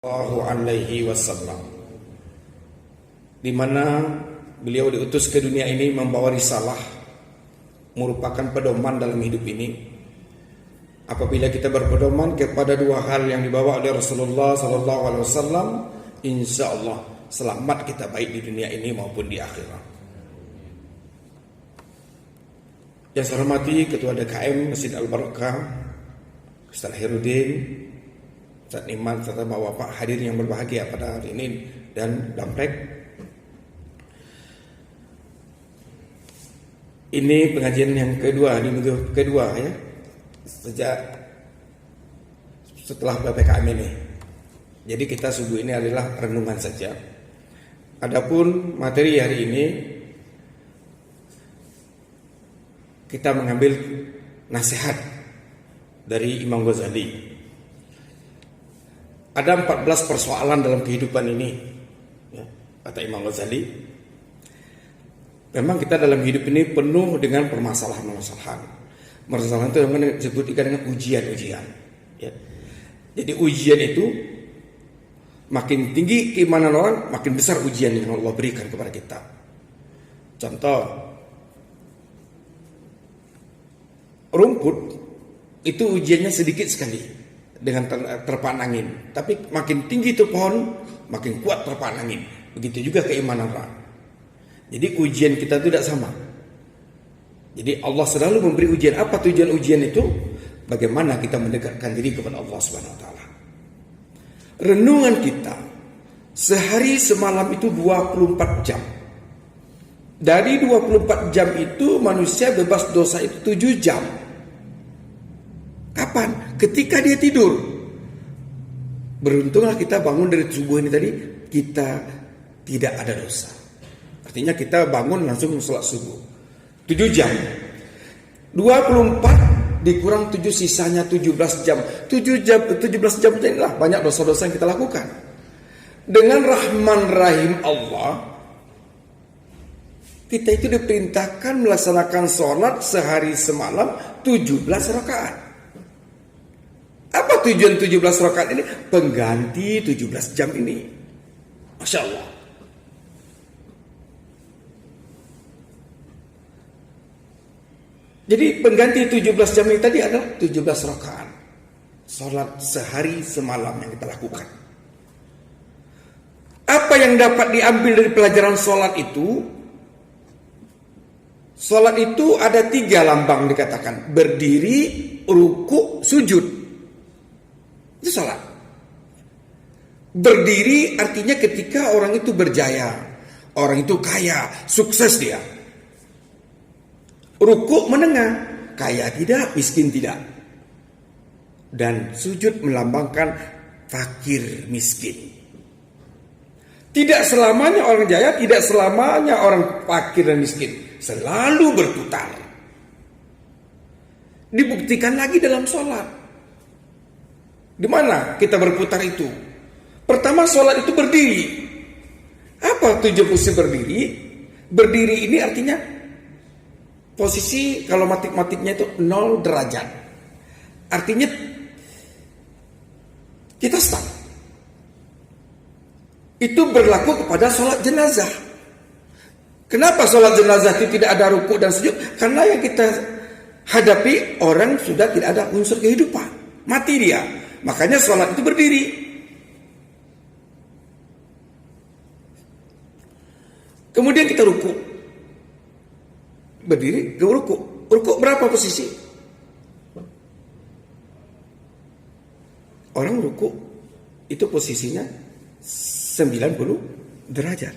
Sallallahu alaihi wasallam, di mana beliau diutus ke dunia ini membawa risalah, merupakan pedoman dalam hidup ini. Apabila kita berpedoman kepada dua hal yang dibawa oleh Rasulullah Sallallahu Alaihi Wasallam, insya Allah selamat kita baik di dunia ini maupun di akhirat. Yang saya hormati Ketua DKM Masjid Al-Barakah, Ustaz Hirudin, Ustaz Iman, serta bapak hadirin yang berbahagia pada hari ini dan Damrek. Ini pengajian yang kedua di minggu kedua ya, sejak setelah PPKM ini. Jadi kita subuh ini adalah renungan saja. Adapun materi hari ini kita mengambil nasihat dari Imam Ghazali. Ada 14 persoalan dalam kehidupan ini, ya, kata Imam Ghazali. Memang kita dalam hidup ini penuh dengan permasalahan-permasalahan. Permasalahan itu yang disebut dengan ujian-ujian. Ya. Jadi ujian itu makin tinggi keimanan orang, makin besar ujian yang Allah berikan kepada kita. Contoh, rumput itu ujiannya sedikit sekali dengan terpaan angin, tapi makin tinggi itu pohon, makin kuat terpaan angin. Begitu juga keimanan orang. Jadi ujian kita itu tidak sama. Jadi Allah selalu memberi ujian. Apa tujuan ujian itu? Bagaimana kita mendekatkan diri kepada Allah Subhanahu Wa Taala. Renungan kita sehari semalam itu 24 jam. Dari 24 jam itu manusia bebas dosa itu 7 jam. Kapan? Ketika dia tidur. Beruntunglah kita bangun dari subuh ini tadi, kita tidak ada dosa. Artinya kita bangun langsung sholat subuh 7 jam. 24 dikurang 7 sisanya 17 jam. 17 jam inilah banyak dosa-dosa yang kita lakukan. Dengan Rahman Rahim Allah, kita itu diperintahkan melaksanakan sholat sehari semalam 17 rakaat. Apa tujuan 17 rakaat ini? Pengganti 17 jam ini. Masya Allah. Jadi pengganti 17 jam ini tadi adalah 17 rakaat. Sholat sehari semalam yang kita lakukan. Apa yang dapat diambil dari pelajaran sholat itu? Sholat itu ada 3 lambang dikatakan. Berdiri, ruku, sujud. Itu sholat. Berdiri artinya ketika orang itu berjaya. Orang itu kaya, sukses dia. Ruku menengah, kaya tidak, miskin tidak. Dan sujud melambangkan fakir miskin. Tidak selamanya orang jaya, tidak selamanya orang fakir dan miskin. Selalu berputar. Dibuktikan lagi dalam sholat. Di mana kita berputar itu? Pertama, sholat itu berdiri. Apa tujuan posisi berdiri? Berdiri ini artinya posisi kalau matematiknya itu 0 derajat. Artinya kita stop. Itu berlaku kepada sholat jenazah. Kenapa sholat jenazah itu tidak ada ruku dan sujud? Karena yang kita hadapi orang sudah tidak ada unsur kehidupan. Mati dia. Makanya sholat itu berdiri. Kemudian kita ruku. Berdiri ke ruku. Ruku berapa posisi? Orang ruku itu posisinya 90 derajat.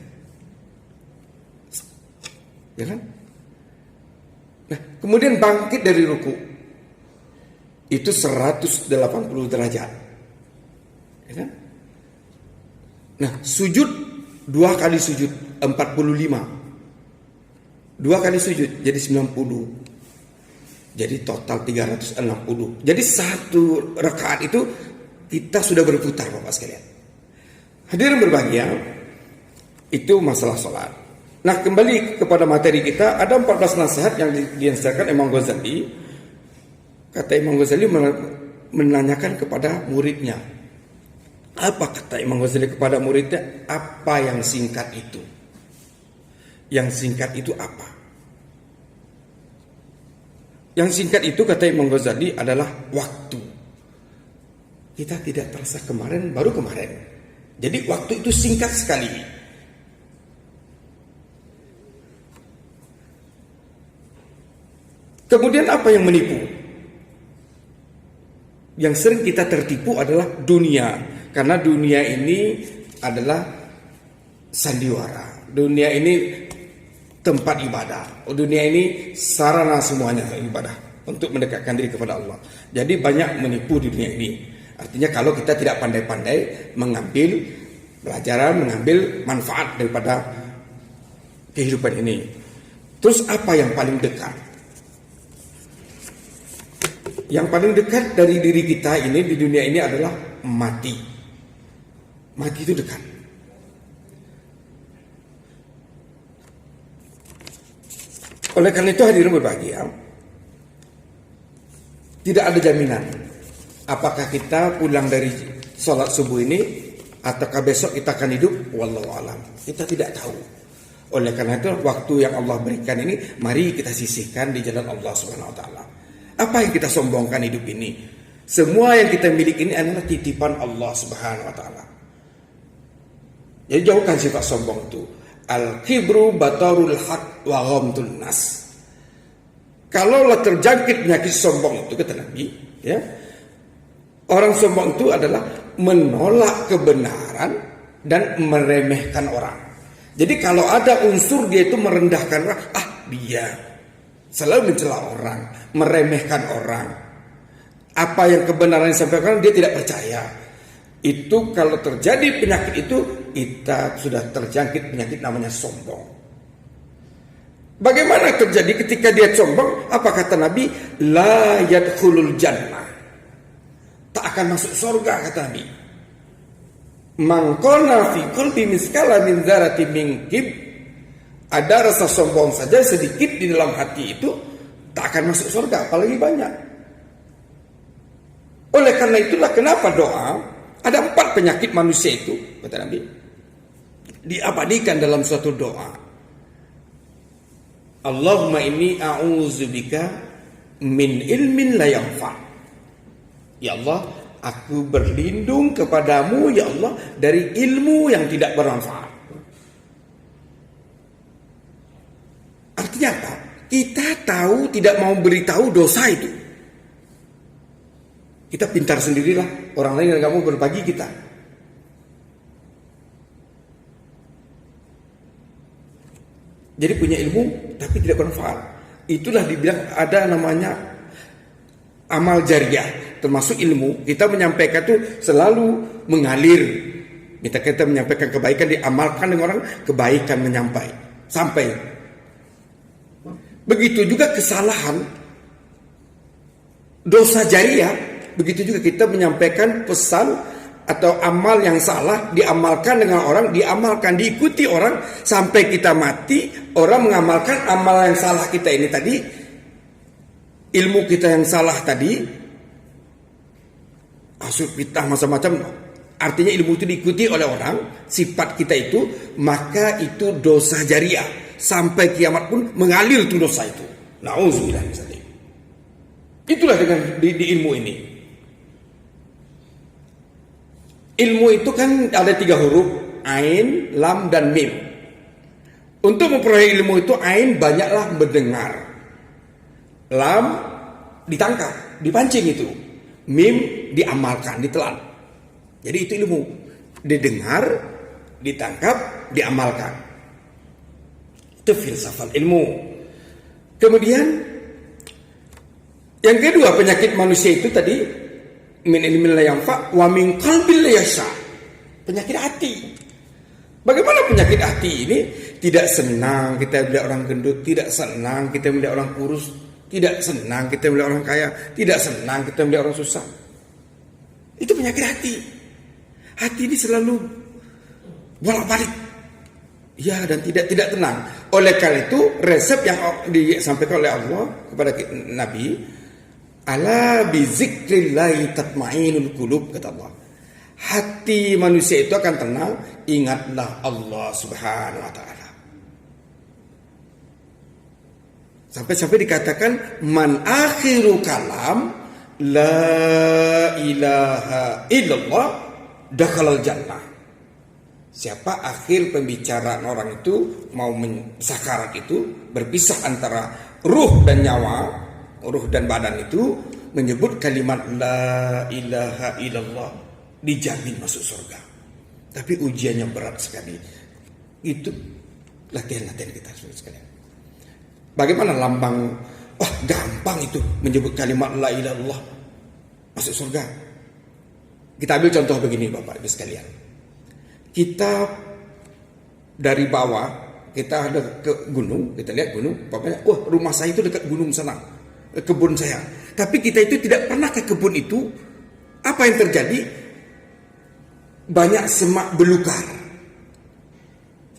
Ya kan? Nah, kemudian bangkit dari ruku. Itu 180 derajat. Ya kan? Nah, sujud 2 kali sujud 45. 2 kali sujud jadi 90. Jadi total 360. Jadi 1 rakaat itu kita sudah berputar Bapak sekalian. Hadirin berbahagia, itu masalah sholat. Nah, kembali kepada materi kita, ada 14 nasihat yang dinasihatkan Imam Ghazali. Kata Imam Ghazali menanyakan kepada muridnya, Apa kata Imam Ghazali kepada muridnya? Apa yang singkat itu? Yang singkat itu apa? Yang singkat itu kata Imam Ghazali adalah waktu. Kita tidak terasa kemarin, baru kemarin. Jadi waktu itu singkat sekali. Kemudian apa yang menipu? Yang sering kita tertipu adalah dunia. Karena dunia ini adalah sandiwara. Dunia ini tempat ibadah. Dunia ini sarana semuanya ibadah untuk mendekatkan diri kepada Allah. Jadi banyak menipu di dunia ini. Artinya kalau kita tidak pandai-pandai mengambil pelajaran, mengambil manfaat daripada kehidupan ini. Terus apa yang paling dekat? Yang paling dekat dari diri kita ini di dunia ini adalah mati. Mati itu dekat. Oleh karena itu hadirin berbahagia, tidak ada jaminan apakah kita pulang dari sholat subuh ini ataukah besok kita akan hidup. Wallahu alam. Kita tidak tahu. Oleh karena itu waktu yang Allah berikan ini mari kita sisihkan di jalan Allah Subhanahu wa taala. Apa yang kita sombongkan hidup ini? Semua yang kita miliki ini adalah titipan Allah Subhanahu wa taala. Jadi jauhkan sifat sombong itu. Al-kibru batarul haq wa ghamtun nas. Kalaulah terjangkit penyakit sombong itu kata Nabi, ya. Orang sombong itu adalah menolak kebenaran dan meremehkan orang. Jadi kalau ada unsur dia itu merendahkan orang, dia selalu mencela orang, meremehkan orang. Apa yang kebenaran disampaikan dia tidak percaya. Itu kalau terjadi penyakit itu kita sudah terjangkit penyakit namanya sombong. Bagaimana terjadi ketika dia sombong? Apa kata Nabi? La yadkhulul jannah. Tak akan masuk surga kata Nabi. Man qala fi qalbi miskala min dzarati min kib. Ada rasa sombong saja sedikit di dalam hati itu tak akan masuk surga, apalagi banyak. Oleh karena itulah kenapa doa ada 4 penyakit manusia itu, kata Nabi, diabadikan dalam suatu doa. Allahumma inni a'udzubika min ilmin la yanfa. Ya Allah, aku berlindung kepadamu ya Allah dari ilmu yang tidak bermanfaat. Artinya apa? Kita tahu tidak mau beritahu dosa itu. Kita pintar sendirilah, orang lain yang gak mau berbagi kita. Jadi punya ilmu tapi tidak bermanfaat. Itulah dibilang ada namanya amal jariah, termasuk ilmu. Kita menyampaikan itu selalu mengalir. Kita menyampaikan kebaikan, diamalkan dengan orang, kebaikan menyampai sampai. Begitu juga kesalahan, dosa jariah. Begitu juga kita menyampaikan pesan atau amal yang salah, diamalkan dengan orang, diamalkan, diikuti orang sampai kita mati. Orang mengamalkan amal yang salah kita ini tadi, ilmu kita yang salah tadi, asal fitnah macam-macam. Artinya ilmu itu diikuti oleh orang, sifat kita itu, maka itu dosa jariah. Sampai kiamat pun mengalir itu dosa itu. Nauzubillah misalnya. Itulah dengan di ilmu ini. Ilmu itu kan ada 3 huruf, ain, lam, dan mim. Untuk memperoleh ilmu itu, ain banyaklah mendengar, lam ditangkap, dipancing itu, mim diamalkan, ditelan. Jadi itu ilmu, didengar, ditangkap, diamalkan. Itu filsafat ilmu. Kemudian yang kedua penyakit manusia itu tadi, min ilmin la yanfa wa min qalbil la yasha. Penyakit hati. Bagaimana penyakit hati ini? Tidak senang kita melihat orang gendut, tidak senang kita melihat orang kurus, tidak senang kita melihat orang kaya, tidak senang kita melihat orang susah. Itu penyakit hati. Hati ini selalu bolak-balik. Ya, dan tidak tenang. Oleh karena itu resep yang disampaikan oleh Allah kepada Nabi, ala bi zikrillahi tatmainul qulub, kata Allah. hati manusia itu akan tenang, ingatlah Allah Subhanahu wa taala. Sampai-sampai dikatakan man akhiru kalam la ilaha illallah dakhalal jannah. Siapa akhir pembicaraan orang itu mau sakarat itu, berpisah antara ruh dan nyawa, ruh dan badan itu, menyebut kalimat la ilaha illallah, dijamin masuk surga. Tapi ujiannya berat sekali. Itu latihan-latihan kita sekalian. Bagaimana lambang, gampang itu menyebut kalimat la ilaha illallah masuk surga. Kita ambil contoh begini Bapak Ibu sekalian. Kita dari bawah, kita ada ke gunung, kita lihat gunung, bapaknya, rumah saya itu dekat gunung sana, kebun saya. Tapi kita itu tidak pernah ke kebun itu. Apa yang terjadi? Banyak semak belukar.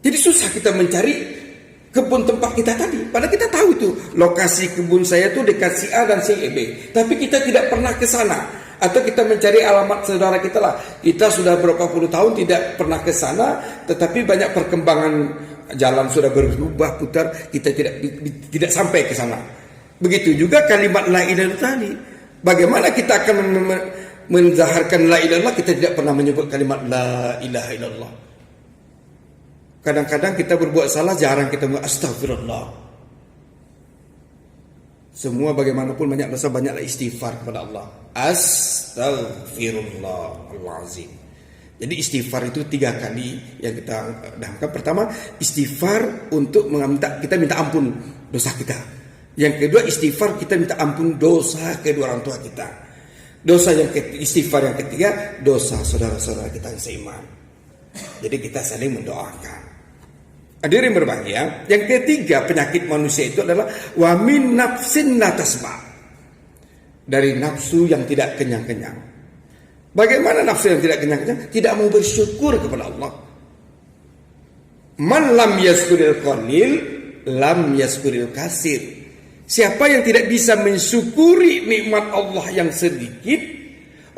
Jadi susah kita mencari kebun tempat kita tadi. Padahal kita tahu itu lokasi kebun saya itu dekat si A dan si B. Tapi kita tidak pernah ke sana. Atau kita mencari alamat saudara kita lah. Kita sudah berapa puluh tahun tidak pernah ke sana, tetapi banyak perkembangan jalan sudah berubah putar, kita tidak sampai ke sana. Begitu juga kalimat la ilaha illallah tadi. Bagaimana kita akan menzaharkan la ilaha illallah, kita tidak pernah menyebut kalimat la ilaha illallah. Kadang-kadang kita berbuat salah, jarang kita mengatakan astagfirullah. Semua bagaimanapun banyak dosa, banyaklah istighfar kepada Allah. Astaghfirullahalazim. Jadi istighfar itu 3 kali yang kita dahulukan. Pertama, istighfar untuk kita minta ampun dosa kita. Yang kedua, istighfar kita minta ampun dosa kedua orang tua kita. Istighfar yang ketiga, dosa saudara-saudara kita yang seiman. Jadi kita saling mendoakan. Hadirin berbahagia, yang ketiga penyakit manusia itu adalah wa min nafsin la tasba. Dari nafsu yang tidak kenyang-kenyang. Bagaimana nafsu yang tidak kenyang-kenyang? Tidak mau bersyukur kepada Allah. Man lam yaskuril qalil lam yaskuril kasir. Siapa yang tidak bisa mensyukuri nikmat Allah yang sedikit,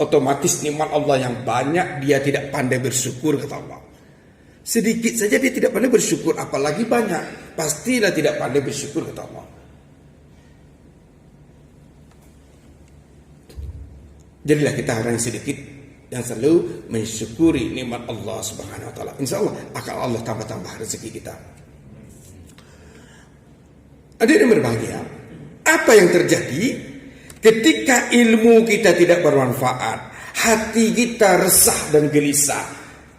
otomatis nikmat Allah yang banyak dia tidak pandai bersyukur kepada Allah. Sedikit saja dia tidak pandai bersyukur, apalagi banyak, pastilah tidak pandai bersyukur kepada Allah. Jadilah kita orang yang sedikit yang selalu mensyukuri nikmat Allah Subhanahu wa taala. Insyaallah akan Allah tambah-tambah rezeki kita. Hadirin berbahagia, apa yang terjadi ketika ilmu kita tidak bermanfaat, hati kita resah dan gelisah,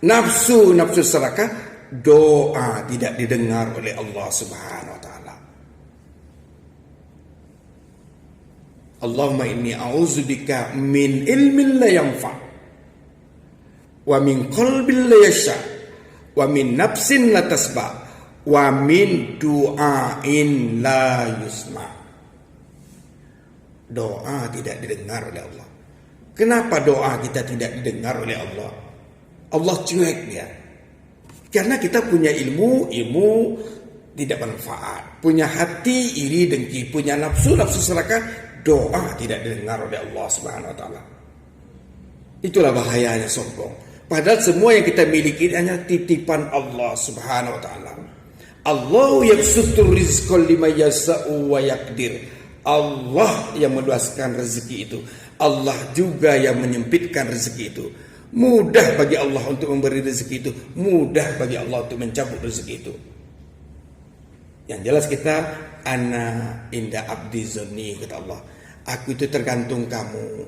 nafsu serakah, doa tidak didengar oleh Allah Subhanahu wa taala. Allahumma inni a'udzubika min ilmin la yanfa wa min qalbin la yasha wa min nafsin la tasba wa min du'ain la yusma. Doa tidak didengar oleh Allah. Kenapa doa kita tidak didengar oleh Allah? Allah cuek dia. Karena kita punya ilmu tidak bermanfaat. Punya hati iri dengki, punya nafsu serakah, doa tidak didengar oleh Allah Subhanahu wa taala. Itulah bahayanya sombong. Padahal semua yang kita miliki hanya titipan Allah Subhanahu wa taala. Allah yabsutur rizqa liman yasha'u wa yaqdir. Allah yang meluaskan rezeki itu. Allah juga yang menyempitkan rezeki itu. Mudah bagi Allah untuk memberi rezeki itu, mudah bagi Allah untuk mencabut rezeki itu. Yang jelas kita ana inda abdi zonni, kata Allah. Aku itu tergantung kamu,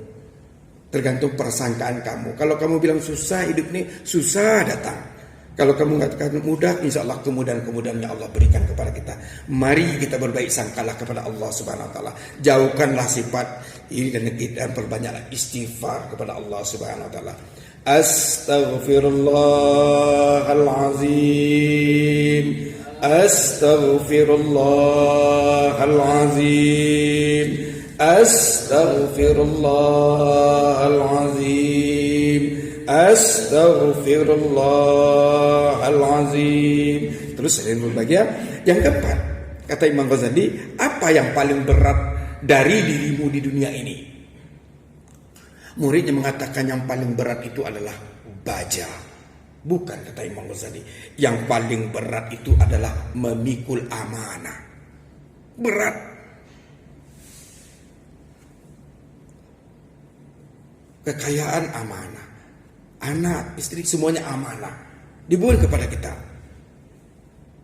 tergantung persangkaan kamu. Kalau kamu bilang susah hidup ini, susah datang. Kalau kamu mengatakan mudah, insya Allah kemudahan-kemudahannya Allah berikan kepada kita. Mari kita berbaik sangkalah kepada Allah Subhanahu wa taala. Jauhkanlah sifat iri dan dengki dan perbanyaklah istighfar kepada Allah Subhanahu wa taala. Astaghfirullahalazim. Astaghfirullahalazim. Astaghfirullahalazim. Astaghfirullahalazim. Terus saya berbahagia. Yang keempat, kata Imam Ghazali, apa yang paling berat dari dirimu di dunia ini? Muridnya mengatakan yang paling berat itu adalah baja. Bukan, kata Imam Ghazali. Yang paling berat itu adalah memikul amanah. Berat. Kekayaan amanah. Anak, istri, semuanya amanah. Dibuat kepada kita.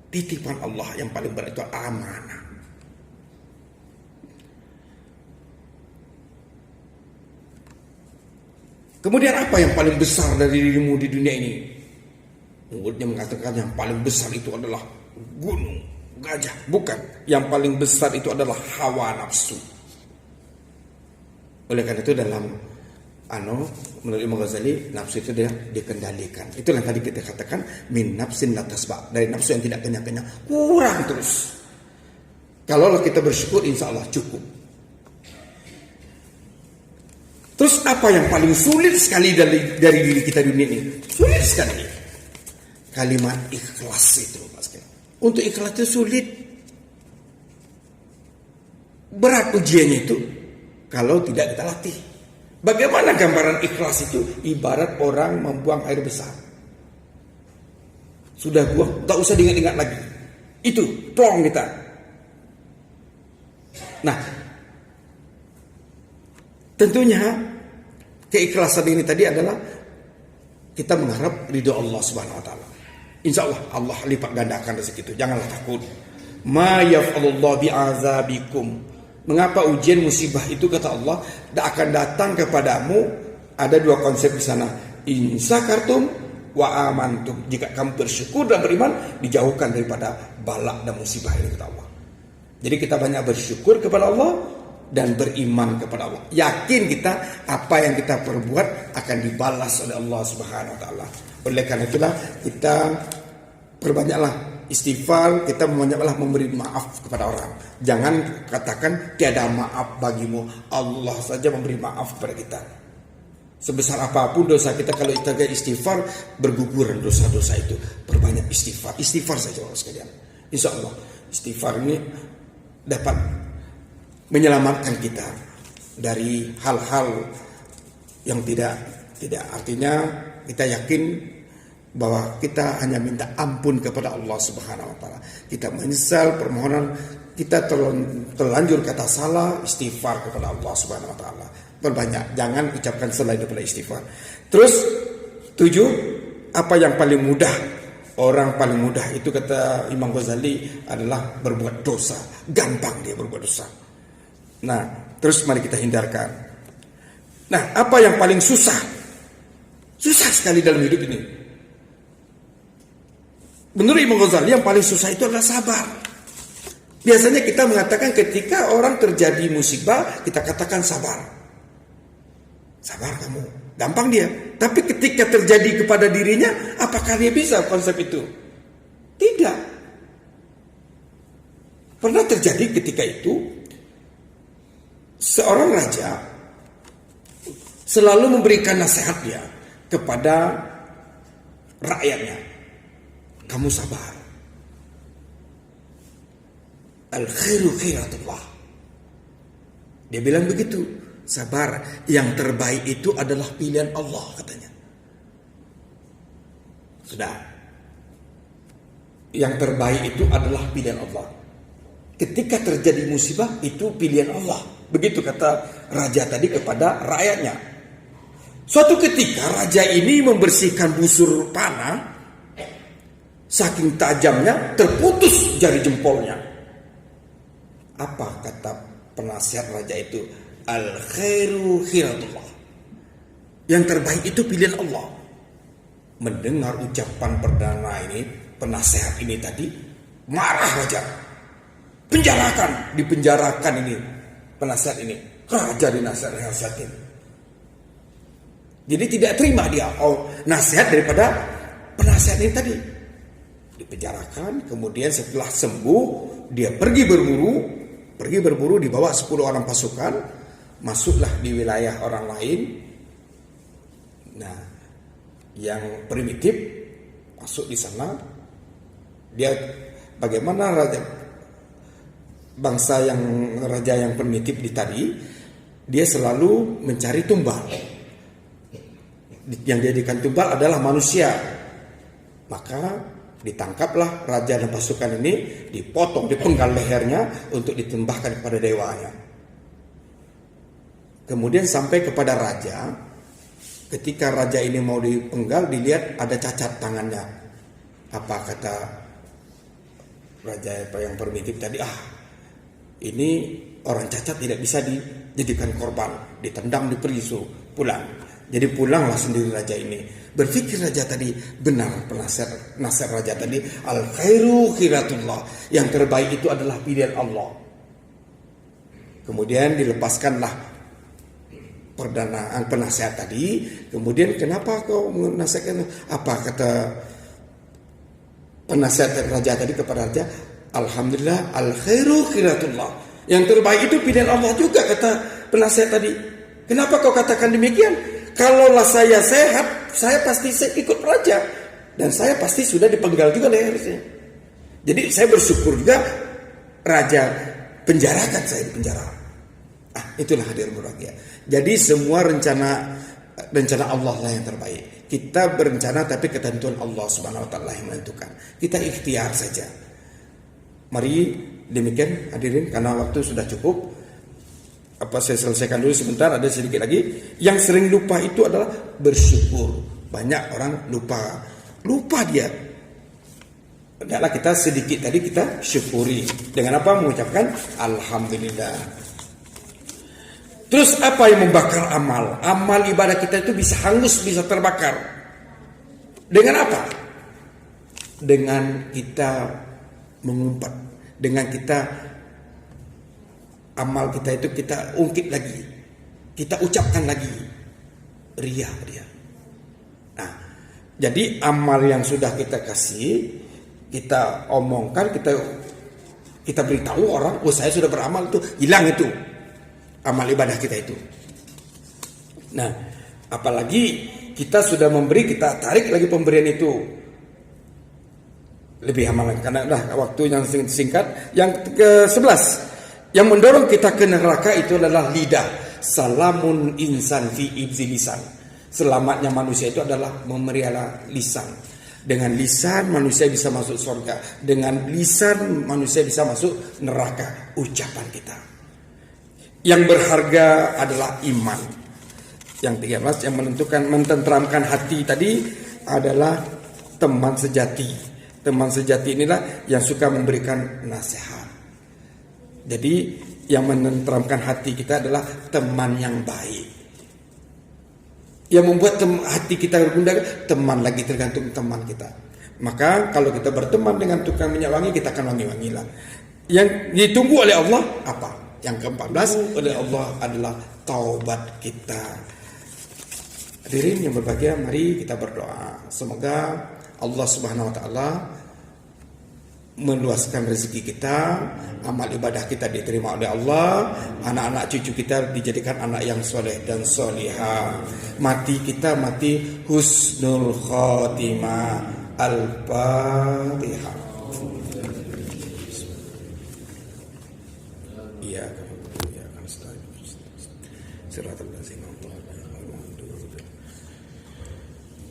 Titipan Allah yang paling berat itu amanah. Kemudian apa yang paling besar dari dirimu di dunia ini? Muridnya mengatakan yang paling besar itu adalah gunung, gajah. Bukan, yang paling besar itu adalah hawa nafsu. Oleh karena itu dalam menurut Imam Ghazali, nafsu itu dia dikendalikan. Itulah yang tadi kita katakan min nafsin la tasba, dari nafsu yang tidak kenyang-kenyang, kurang terus. Kalau kita bersyukur, insya Allah cukup. Terus apa yang paling sulit sekali dari diri kita dunia ini? Sulit sekali. Kalimat ikhlas itu, Mas. Untuk ikhlas itu sulit. Berat ujiannya itu kalau tidak kita latih. Bagaimana gambaran ikhlas itu? Ibarat orang membuang air besar. Sudah buang, tak usah diingat-ingat lagi. Itu, plong kita. Nah, tentunya keikhlasan ini tadi adalah kita mengharap ridho Allah Subhanahu wa taala. Insya Allah lipat gandakan rezeki itu. Janganlah takut. Ma yaf'alullahu bi'azabikum. Mengapa ujian musibah itu, kata Allah, akan datang kepadamu? Ada dua konsep di sana. In sakartum wa amantum. Jika kamu bersyukur dan beriman, dijauhkan daripada balak dan musibah ini, kata Allah. Jadi kita banyak bersyukur kepada Allah dan beriman kepada Allah. Yakin kita apa yang kita perbuat akan dibalas oleh Allah Subhanahu wa taala. Oleh karena itulah kita perbanyaklah istighfar, kita banyaklah memberi maaf kepada orang. Jangan katakan tiada maaf bagimu. Allah saja memberi maaf kepada kita. Sebesar apapun dosa kita, kalau kita istighfar, berguguran dosa-dosa itu. Perbanyak istighfar. Istighfar saja Allah sekalian. Insya Allah istighfar ini dapat menyelamatkan kita dari hal-hal yang tidak artinya. Kita yakin bahwa kita hanya minta ampun kepada Allah Subhanahu wa taala. Kita menyesal permohonan kita terlanjur kata salah, istighfar kepada Allah Subhanahu wa taala. Perbanyak, jangan ucapkan selain daripada istighfar. Terus 7, apa yang paling mudah? Orang paling mudah itu, kata Imam Ghazali, adalah berbuat dosa. Gampang dia berbuat dosa. Nah, terus mari kita hindarkan. Nah, apa yang paling susah? Susah sekali dalam hidup ini. Menurut Imam Ghazali, yang paling susah itu adalah sabar. Biasanya kita mengatakan ketika orang terjadi musibah, kita katakan sabar. Sabar kamu, gampang dia. Tapi ketika terjadi kepada dirinya, apakah dia bisa konsep itu? Tidak. Pernah terjadi ketika itu, seorang raja selalu memberikan nasihat dia kepada rakyatnya. Kamu sabar. Al-khairu khairatullah. Dia bilang begitu. Sabar. Yang terbaik itu adalah pilihan Allah, katanya. Sudah. Yang terbaik itu adalah pilihan Allah. Ketika terjadi musibah, itu pilihan Allah. Begitu kata raja tadi kepada rakyatnya. Suatu ketika raja ini membersihkan busur panah, saking tajamnya terputus jari jempolnya. Apa kata penasihat raja itu? Al-khairu khiratullah. Yang terbaik itu pilihan Allah. Mendengar ucapan perdana ini, penasihat ini tadi, marah raja. Dipenjarakan ini penasihat ini. Raja dinasihatin. Jadi tidak terima dia nasihat daripada penasihat ini tadi. Dipenjarakan, kemudian setelah sembuh dia pergi berburu, dibawa 10 orang pasukan, masuklah di wilayah orang lain. Nah, yang primitif masuk di sana. Dia bagaimana raja yang primitif di tadi, dia selalu mencari tumbal. yang dijadikan tumbal adalah manusia. Maka ditangkaplah raja dan pasukan ini, dipotong, dipenggal lehernya untuk ditembahkan kepada dewanya. Kemudian sampai kepada raja. Ketika raja ini mau dipenggal, dilihat ada cacat tangannya. Apa kata raja yang primitif tadi? Ini orang cacat tidak bisa dijadikan korban, ditendang, diperisu, pulang. Jadi pulanglah sendiri raja ini. Berpikir raja tadi, benar nasihat raja tadi, al khairu khiratullah, yang terbaik itu adalah pilihan Allah. Kemudian dilepaskanlah penasihat tadi. Kemudian kenapa kau menasihatkan? Apa kata penasihat raja tadi kepada raja? Alhamdulillah, al khairu khiratullah, yang terbaik itu pilihan Allah juga, kata penasihat tadi. Kenapa kau katakan demikian? Kalaulah saya sehat, saya pasti ikut raja, dan saya pasti sudah dipenggal juga lehernya. Jadi saya bersyukur juga raja penjarakan saya di penjara. Itulah hadir berbahagia. Jadi semua rencana Allah lah yang terbaik. Kita berencana tapi ketentuan Allah Subhanahu wa taala yang menentukan. Kita ikhtiar saja. Mari demikian hadirin, karena waktu sudah cukup. Saya selesaikan dulu sebentar, ada sedikit lagi. Yang sering lupa itu adalah bersyukur. Banyak orang lupa dia. Adalah kita sedikit tadi kita syukuri. Dengan apa? Mengucapkan alhamdulillah. Terus apa yang membakar amal? Amal ibadah kita itu bisa hangus, bisa terbakar. Dengan apa? Dengan kita mengumpat, dengan kita amal kita itu kita ungkit lagi, kita ucapkan lagi, riya dia. Nah, jadi amal yang sudah kita kasih, kita omongkan, kita beritahu orang, saya sudah beramal, itu hilang itu amal ibadah kita itu. Nah, apalagi kita sudah memberi, kita tarik lagi pemberian itu. Lebih amal lagi, karena waktu yang singkat. Yang ke-11, yang mendorong kita ke neraka itu adalah lidah. Salamun insan fi ibzi lisan. Selamatnya manusia itu adalah memelihara lisan. Dengan lisan manusia bisa masuk surga, dengan lisan manusia bisa masuk neraka. Ucapan kita. Yang berharga adalah iman. Yang 13 yang menentukan, mententeramkan hati tadi adalah teman sejati. Teman sejati inilah yang suka memberikan nasihat. Jadi yang menenteramkan hati kita adalah teman yang baik. Yang membuat hati kita bergundah, teman lagi, tergantung teman kita. Maka kalau kita berteman dengan tukang minyak wangi, kita akan wangi-wangilah. Yang ditunggu oleh Allah apa? Yang ke-14 oleh Allah adalah taubat kita. Hadirin yang berbahagia, mari kita berdoa. Semoga Allah Subhanahu wa taala meluaskan rezeki kita, amal ibadah kita diterima oleh Allah, anak-anak cucu kita dijadikan anak yang soleh dan solihah, mati kita mati husnul khotimah. Al-Fatihah. Iya,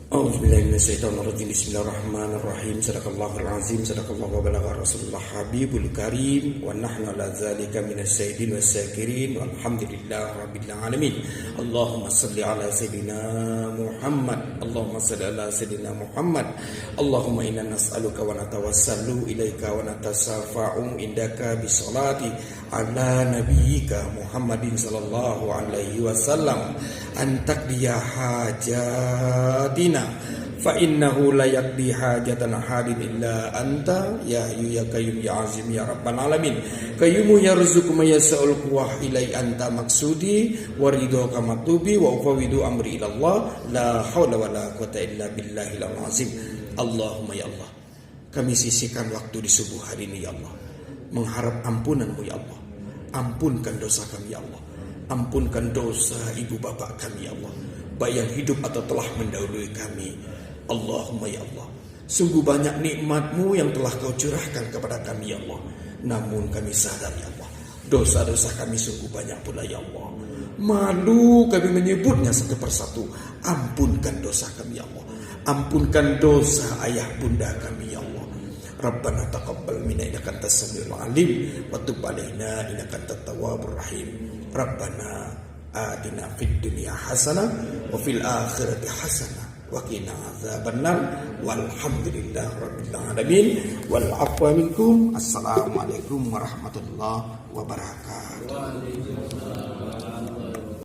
A'udzubillahi minasyaitonirrajim. Bismillahirrahmanirrahim. Sadaqallahul azim. Sadaqallahu wa balagha Rasulullah habibul karim. Wa nahnu ala dzalika minasyahidin wasyakirin. Walhamdulillahirabbil alamin. Allahumma shalli ala sayidina Muhammad. Allahumma shalli ala sayidina Muhammad. Allahumma inna nas'aluka wa natawassalu ilaika wa natasafa'u indaka bisolati ala nabiyyika Muhammadin sallallahu alaihi wasallam an taqdiya hajatina fa innahu la yaqdi hajatan ahadin illa anta ya hayyu ya qayyum ya azim ya rabbal alamin qayyumu yarzuqu may yas'al quwah ilai anta maksudi wa ridhoka matubi wa ufawidu amri ila Allah la haula wala quwata illa billahil azim. Allahumma ya Allah, kami sisihkan waktu di subuh hari ini ya Allah, mengharap ampunan-Mu ya Allah. Ampunkan dosa kami ya Allah. Ampunkan dosa ibu bapak kami ya Allah, baik yang hidup atau telah mendahului kami. Allahumma ya Allah, sungguh banyak nikmat-Mu yang telah Kau curahkan kepada kami ya Allah. Namun kami sadar ya Allah, dosa-dosa kami sungguh banyak pula ya Allah. Malu kami menyebutnya satu persatu. Ampunkan dosa kami ya Allah. Ampunkan dosa ayah bunda kami ya Allah. Rabbana taqabbal minna innaka antas samiul alim wa tub alaina innaka antat tawwabur rahim. Rabbana atina fid dunya hasanah wa fil akhirati hasanah wa qina adzabannar walhamdulillahi rabbil alamin wal afwa minkum. Assalamualaikum warahmatullahi wabarakatuh.